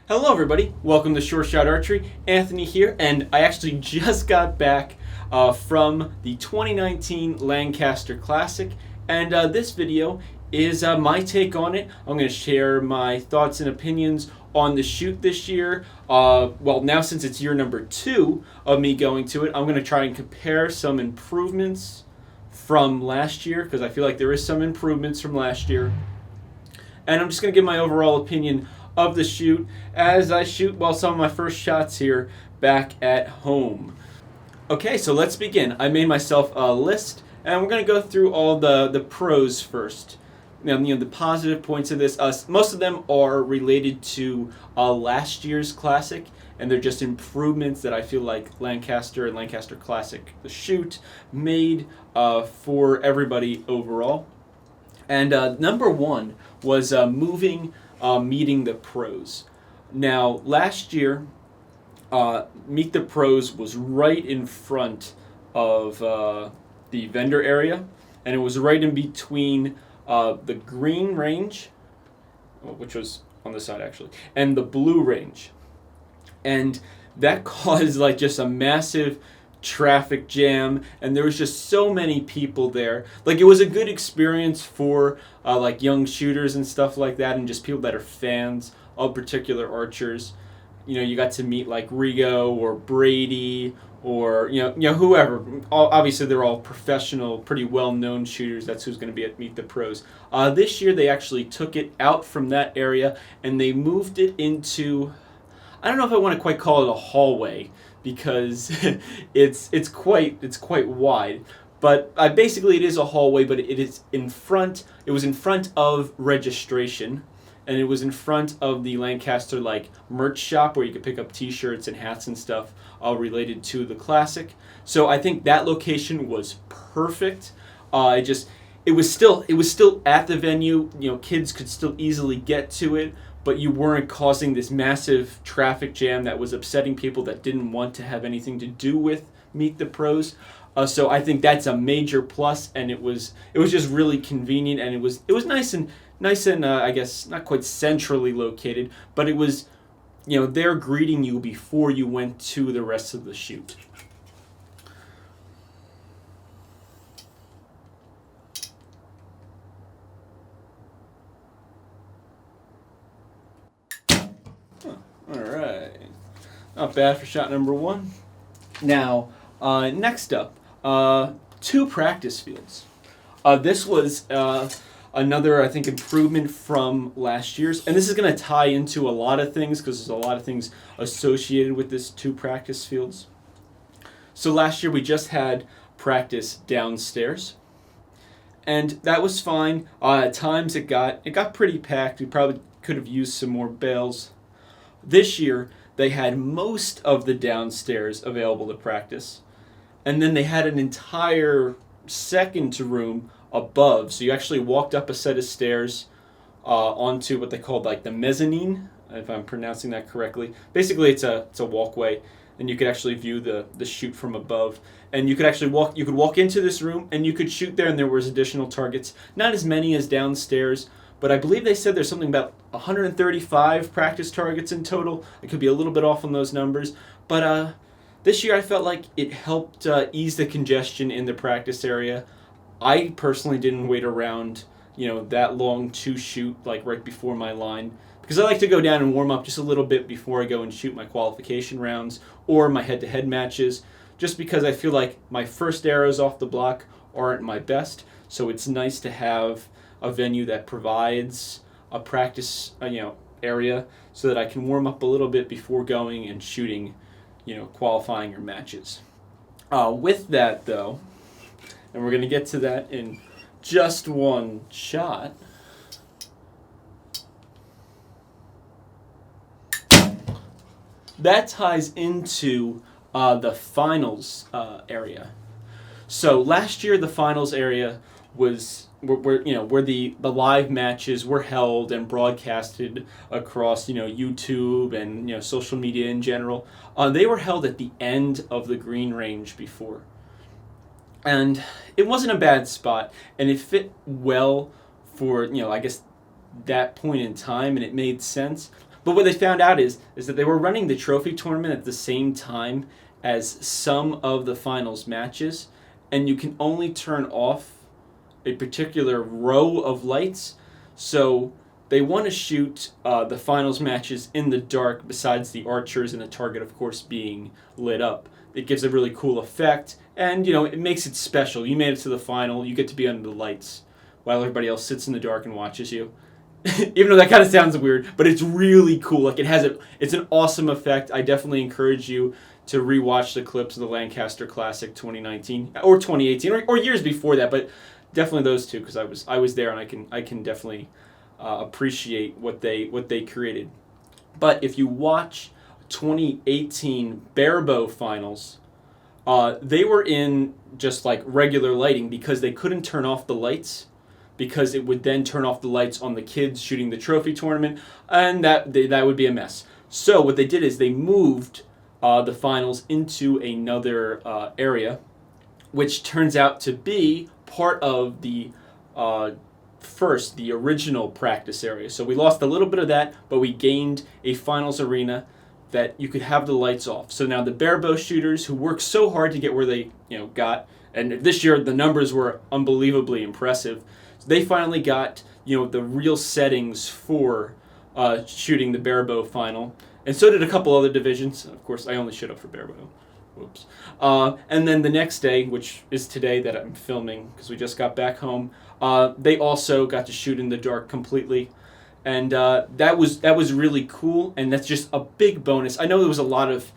Hello everybody, welcome to Short Shot Archery. Anthony here, and I actually just got back from the 2019 Lancaster Classic, and this video is my take on it. I'm going to share my thoughts and opinions on the shoot this year. Well, now since it's year number 2 of me going to it, I'm going to try and compare some improvements from last year, because I feel like there is some improvements from last year. And I'm just going to give my overall opinion of the shoot as I shoot some of my first shots here back at home. Okay, so let's begin. I made myself a list, and we're going to go through all the pros first. The positive points of this. Most of them are related to last year's Classic, and they're just improvements that I feel like Lancaster and Lancaster Classic, the shoot, made for everybody overall. And number one was meeting the pros. Now, last year, Meet the Pros was right in front of the vendor area, and it was right in between the green range, which was on the side actually, and the blue range. And that caused just a massive traffic jam, and there was just so many people there. It was a good experience for young shooters and stuff like that, and just people that are fans of particular archers. You got to meet Rigo or Brady or whoever. Obviously they're all professional, pretty well-known shooters. That's who's going to be at Meet the Pros. This year they actually took it out from that area and they moved it into, I don't know if I want to quite call it a hallway, because it's quite wide, but basically it is a hallway. But it is in front. It was in front of registration, and it was in front of the Lancaster merch shop where you could pick up T-shirts and hats and stuff all related to the Classic. So I think that location was perfect. It was still at the venue. Kids could still easily get to it, but you weren't causing this massive traffic jam that was upsetting people that didn't want to have anything to do with Meet the Pros. So I think that's a major plus, and it was just really convenient, and it was nice and I guess not quite centrally located, but it was there greeting you before you went to the rest of the shoot. Alright, not bad for shot number 1. Now, next up, 2 practice fields. This was another, I think, improvement from last year's, and this is going to tie into a lot of things because there's a lot of things associated with this 2 practice fields. So last year we just had practice downstairs, and that was fine. At times it got pretty packed. We probably could have used some more bales. This year, they had most of the downstairs available to practice, and then they had an entire second room above. So you actually walked up a set of stairs onto what they called the mezzanine, if I'm pronouncing that correctly. Basically, it's a walkway, and you could actually view the shoot from above. And you could actually walk into this room, and you could shoot there, and there was additional targets. Not as many as downstairs, but I believe they said there's something about 135 practice targets in total. I could be a little bit off on those numbers. But this year I felt like it helped ease the congestion in the practice area. I personally didn't wait around, that long to shoot, right before my line. Because I like to go down and warm up just a little bit before I go and shoot my qualification rounds or my head-to-head matches. Just because I feel like my first arrows off the block aren't my best. So it's nice to have a venue that provides a practice area so that I can warm up a little bit before going and shooting qualifying your matches. With that though, and we're going to get to that in just one shot, that ties into the finals area. So last year the finals area was where the live matches were held and broadcasted across YouTube and social media in general. They were held at the end of the green range before, and it wasn't a bad spot, and it fit well for I guess that point in time, and it made sense. But what they found out is that they were running the trophy tournament at the same time as some of the finals matches, and you can only turn off a particular row of lights. So they want to shoot the finals matches in the dark, besides the archers and the target, of course, being lit up. It gives a really cool effect, and it makes it special. You made it to the final, you get to be under the lights while everybody else sits in the dark and watches you. Even though that kind of sounds weird, but it's really cool. Like, it's an awesome effect. I definitely encourage you to rewatch the clips of the Lancaster Classic 2019 or 2018 or years before that, but definitely those two, because I was there, and I can definitely appreciate what they created. But if you watch 2018 Barebow finals, they were in just like regular lighting because they couldn't turn off the lights, because it would then turn off the lights on the kids shooting the trophy tournament, and that would be a mess. So what they did is they moved the finals into another area, which turns out to be part of the the original practice area. So we lost a little bit of that, but we gained a finals arena that you could have the lights off. So now the barebow shooters, who worked so hard to get where they got, and this year the numbers were unbelievably impressive, they finally got the real settings for shooting the barebow final, and so did a couple other divisions. Of course, I only showed up for barebow. Whoops. And then the next day, which is today that I'm filming because we just got back home, they also got to shoot in the dark completely, and that was really cool, and that's just a big bonus. I know there was a lot of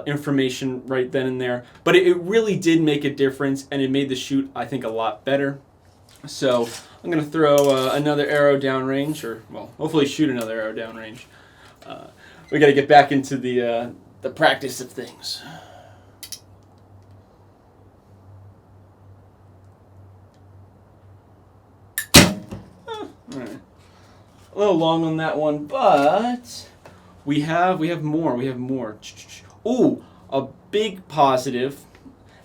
information right then and there, but it really did make a difference, and it made the shoot, I think, a lot better. So I'm going to throw another arrow downrange, or, well, hopefully shoot another arrow downrange. We got to get back into the practice of things. Alright. A little long on that one, but we have more. We have more. Ooh, a big positive.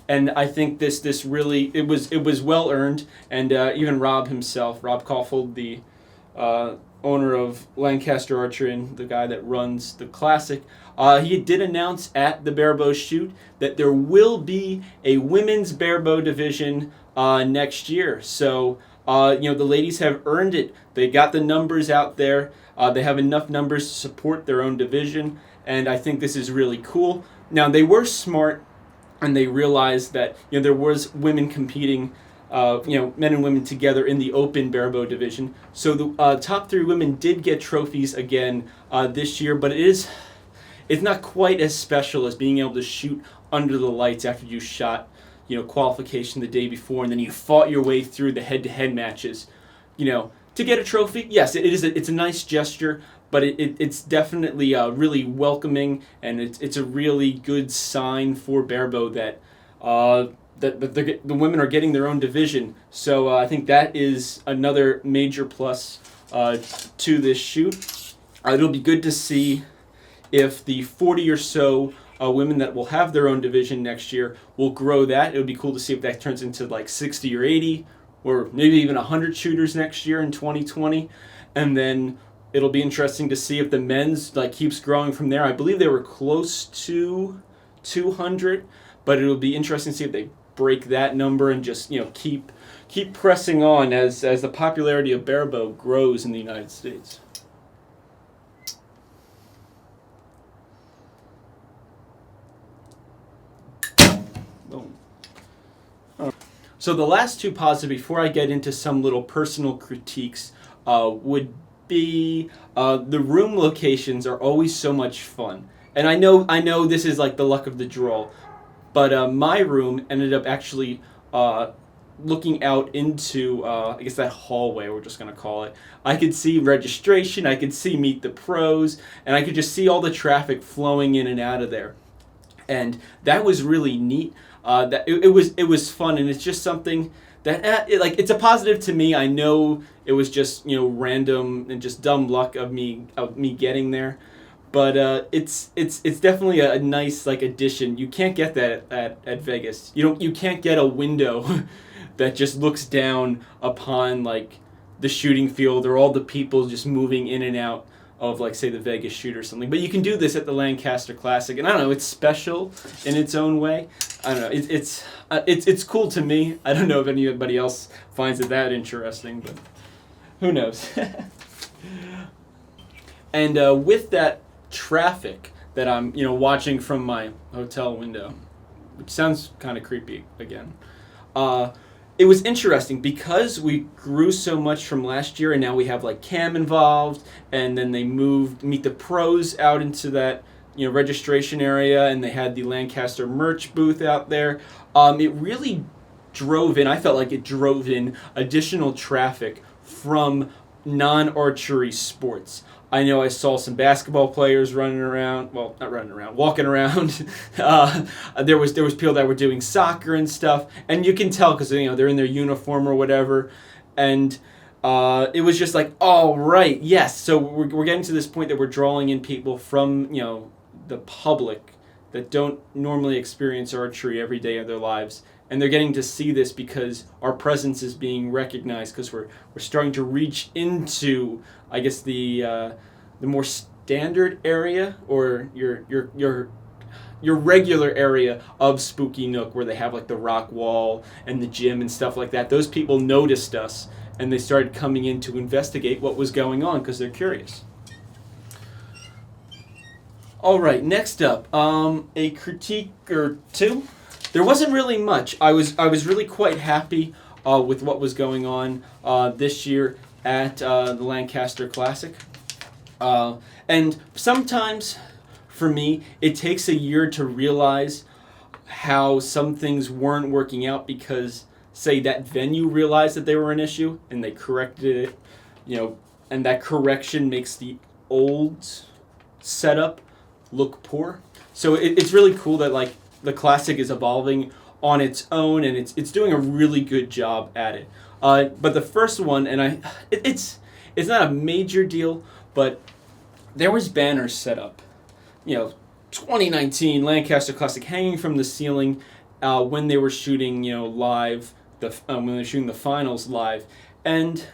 And I think this really, it was well earned, and even Rob himself, Rob Caulfield, the owner of Lancaster Archery and the guy that runs the Classic, he did announce at the Barebow shoot that there will be a women's barebow division next year. So the ladies have earned it. They got the numbers out there. They have enough numbers to support their own division, and I think this is really cool. Now, they were smart, and they realized that there was women competing, men and women together in the open barebow division. So the top 3 women did get trophies again this year, but it's not quite as special as being able to shoot under the lights after you shot qualification the day before, and then you fought your way through the head-to-head matches, to get a trophy. Yes, it's a nice gesture, but it's definitely really welcoming, and it's a really good sign for barebow that the women are getting their own division. So I think that is another major plus to this shoot. It'll be good to see if the 40 or so women that will have their own division next year will grow that. It would be cool to see if that turns into like 60 or 80 or maybe even 100 shooters next year in 2020. And then it'll be interesting to see if the men's keeps growing from there. I believe they were close to 200, but it'll be interesting to see if they break that number and just keep pressing on as the popularity of barebow grows in the United States. So the last 2 positive, before I get into some little personal critiques, would be the room locations are always so much fun. And I know this is like the luck of the draw, but my room ended up actually looking out into, I guess, that hallway, we're just going to call it. I could see registration, I could see Meet the Pros, and I could just see all the traffic flowing in and out of there. And that was really neat. That it was fun, and it's just something that it's a positive to me. I know it was just random and just dumb luck of me getting there, but it's definitely a nice addition. You can't get that at Vegas. You can't get a window that just looks down upon the shooting field or all the people just moving in and out of, like, say, the Vegas shoot or something. But you can do this at the Lancaster Classic, and I don't know, it's special in its own way. I don't know, it's cool to me. I don't know if anybody else finds it that interesting, but who knows. And with that traffic that I'm, watching from my hotel window, which sounds kind of creepy again, it was interesting because we grew so much from last year, and now we have like cam involved, and then they moved Meet the Pros out into that registration area, and they had the Lancaster merch booth out there. It really drove in. I felt like it drove in additional traffic from non-archery sports. I know I saw some basketball players running around. Well, not running around, walking around. There was people that were doing soccer and stuff, and you can tell because they're in their uniform or whatever, and it was just like, all right, yes. So we're getting to this point that we're drawing in people from the public that don't normally experience archery every day of their lives. And they're getting to see this because our presence is being recognized, because we're starting to reach into, I guess, the more standard area, or your regular area of Spooky Nook, where they have like the rock wall and the gym and stuff like that. Those people noticed us, and they started coming in to investigate what was going on because they're curious. All right, next up, a critique or two. There wasn't really much. I was really quite happy with what was going on this year at the Lancaster Classic. And sometimes, for me, it takes a year to realize how some things weren't working out because, say, that venue realized that they were an issue and they corrected it, and that correction makes the old setup look poor. So it's really cool that, like, the Classic is evolving on its own, and it's doing a really good job at it. But the first one, and it's not a major deal, but there was banners set up, 2019 Lancaster Classic hanging from the ceiling when they were shooting, live, when they were shooting the finals live, and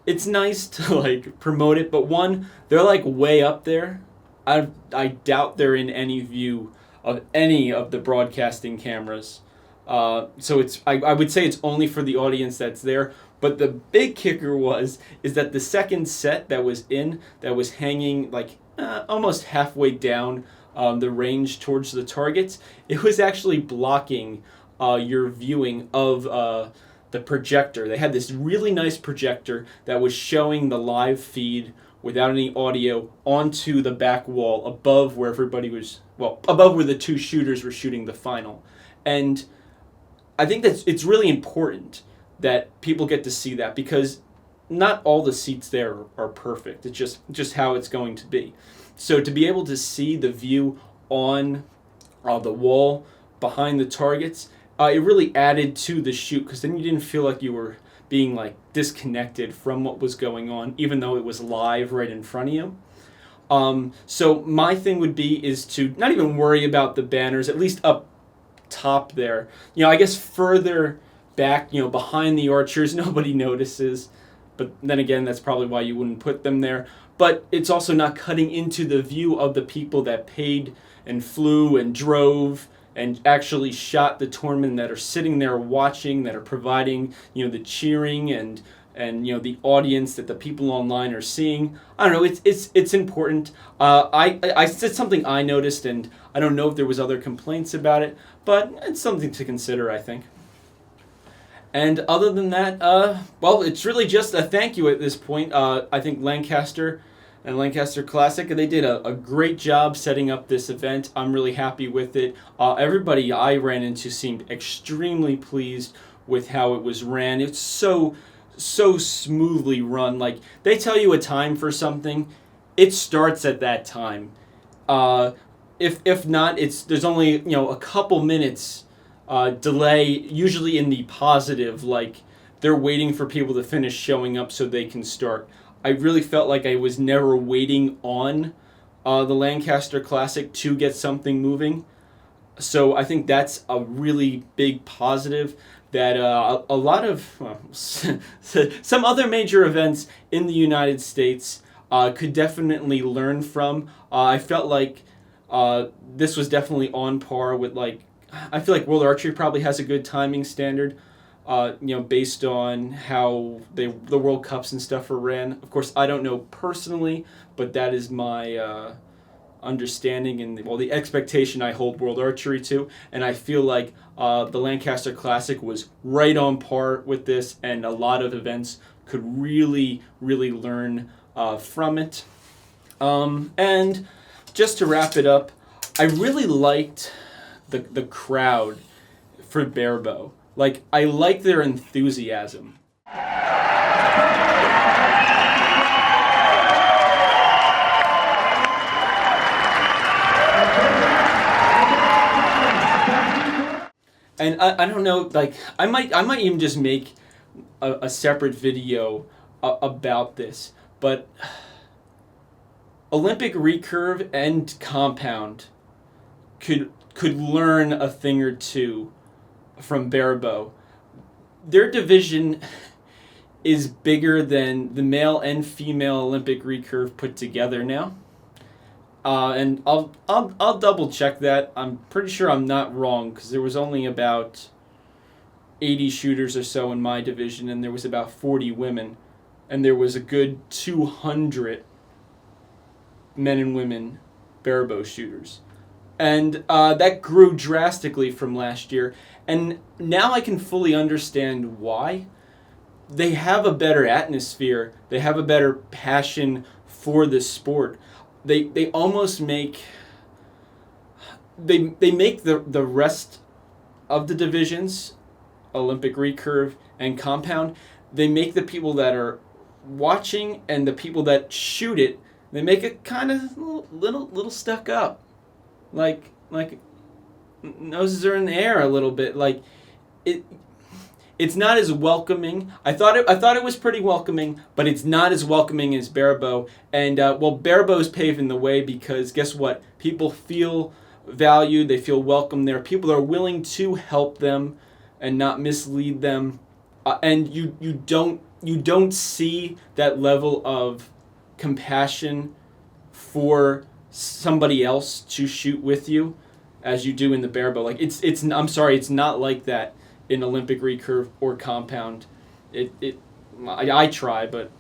it's nice to like promote it. But one, they're like way up there. I doubt they're in any view of any of the broadcasting cameras. So I would say it's only for the audience that's there. But the big kicker is that the second set that was hanging like almost halfway down the range towards the targets, it was actually blocking your viewing of the projector. They had this really nice projector that was showing the live feed without any audio onto the back wall above where above where the two shooters were shooting the final. And I think it's really important that people get to see that, because not all the seats there are perfect. It's just how it's going to be. So to be able to see the view on the wall behind the targets, it really added to the shoot, because then you didn't feel like you were being like disconnected from what was going on, even though it was live right in front of you. So my thing would be is to not even worry about the banners, at least up top there. I guess further back, behind the archers, nobody notices. But then again, that's probably why you wouldn't put them there. But it's also not cutting into the view of the people that paid and flew and drove and actually shot the tournament, that are sitting there watching, that are providing, the cheering and the audience that the people online are seeing. I don't know. It's important. I said something I noticed, and I don't know if there was other complaints about it, but it's something to consider, I think. And other than that, it's really just a thank you at this point. I think Lancaster and Lancaster Classic, they did a great job setting up this event. I'm really happy with it. Everybody I ran into seemed extremely pleased with how it was ran. It's so smoothly run. Like, they tell you a time for something, it starts at that time. If not, there's only a couple minutes delay, usually in the positive, like they're waiting for people to finish showing up so they can start. I really felt like I was never waiting on the Lancaster Classic to get something moving. So I think that's a really big positive that a lot of some other major events in the United States could definitely learn from. I felt like this was definitely on par with, like, I feel like World Archery probably has a good timing standard, based on how the World Cups and stuff are ran. Of course, I don't know personally, but that is my understanding and the expectation I hold World Archery to. And I feel like the Lancaster Classic was right on par with this, and a lot of events could really, really learn from it. And just to wrap it up, I really liked the crowd for Barebow. Like, I like their enthusiasm. And I don't know, like, I might even just make a separate video about this, but Olympic Recurve and Compound could learn a thing or two from Barebow. Their division is bigger than the male and female Olympic Recurve put together now. And I'll double check that. I'm pretty sure I'm not wrong, because there was only about 80 shooters or so in my division, and there was about 40 women, and there was a good 200 men and women Barebow shooters. And that grew drastically from last year, and now I can fully understand why. They have a better atmosphere. They have a better passion for the sport. They almost make they make the rest of the divisions, Olympic Recurve and Compound, they make the people that are watching and the people that shoot it, they make it kind of little stuck up, like noses are in the air a little bit. Like it's not as welcoming. I thought it was pretty welcoming, but it's not as welcoming as Barebow. And Barebow is paving the way, because guess what? People feel valued. They feel welcome there. People are willing to help them and not mislead them. And you don't see that level of compassion for somebody else to shoot with you as you do in the Barebow. Like I'm sorry, it's not like that in Olympic Recurve or Compound. I try, but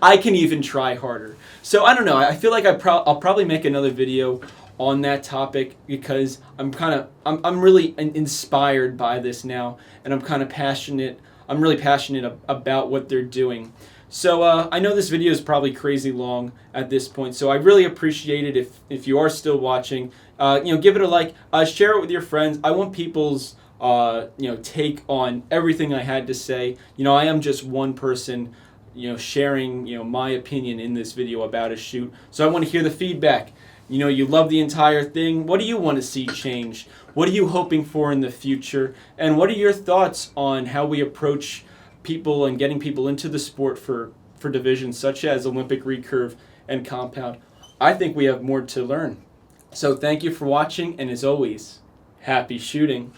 I can even try harder. So I don't know. I feel like I'll probably make another video on that topic, because I'm really inspired by this now, and I'm kind of passionate. I'm really passionate about what they're doing. So I know this video is probably crazy long at this point, so I really appreciate it if you are still watching. Give it a like, share it with your friends. I want people's take on everything I had to say. I am just one person, sharing, my opinion in this video about a shoot. So I want to hear the feedback. You love the entire thing. What do you want to see change? What are you hoping for in the future? And what are your thoughts on how we approach people and getting people into the sport for divisions such as Olympic Recurve and Compound? I think we have more to learn. So thank you for watching, and as always, happy shooting.